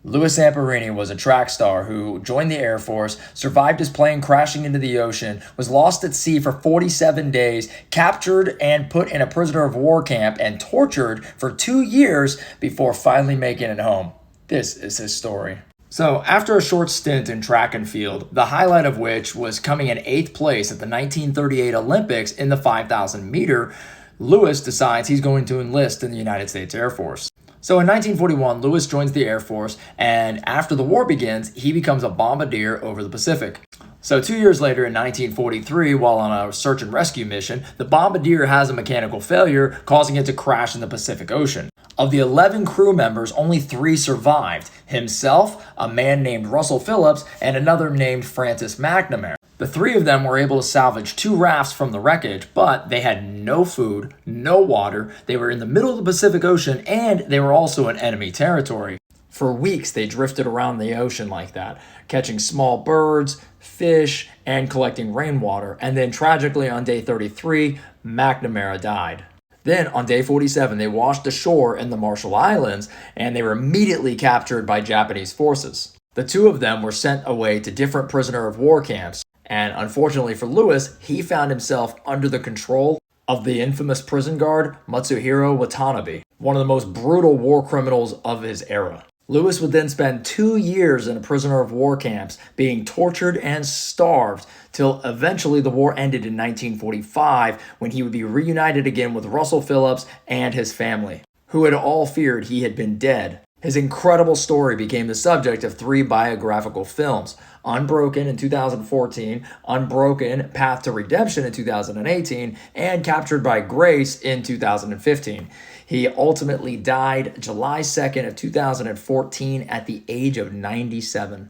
Louis Zamperini was a track star who joined the Air Force, survived his plane crashing into the ocean, was lost at sea for 47 days, captured and put in a prisoner of war camp, and tortured for 2 years before finally making it home. This is his story. So, after a short stint in track and field, the highlight of which was coming in 8th place at the 1938 Olympics in the 5,000 meter, Louis decides he's going to enlist in the United States Air Force. So in 1941, Louis joins the Air Force, and after the war begins, he becomes a bombardier over the Pacific. So 2 years later, in 1943, while on a search and rescue mission, the bombardier has a mechanical failure, causing it to crash in the Pacific Ocean. Of the 11 crew members, only 3 survived: himself, a man named Russell Phillips, and another named Francis McNamara. The 3 of them were able to salvage 2 rafts from the wreckage, but they had no food, no water, they were in the middle of the Pacific Ocean, and they were also in enemy territory. For weeks, they drifted around the ocean like that, catching small birds, fish, and collecting rainwater. And then tragically on day 33, McNamara died. Then on day 47, they washed ashore in the Marshall Islands, and they were immediately captured by Japanese forces. The 2 of them were sent away to different prisoner of war camps, and unfortunately for Louis, he found himself under the control of the infamous prison guard Matsuhiro Watanabe, one of the most brutal war criminals of his era. Louis would then spend 2 years in a prisoner of war camps, being tortured and starved, till eventually the war ended in 1945, when he would be reunited again with Russell Phillips and his family, who had all feared he had been dead. His incredible story became the subject of 3 biographical films: Unbroken in 2014, Unbroken: Path to Redemption in 2018, and Captured by Grace in 2015. He ultimately died July 2nd of 2014 at the age of 97.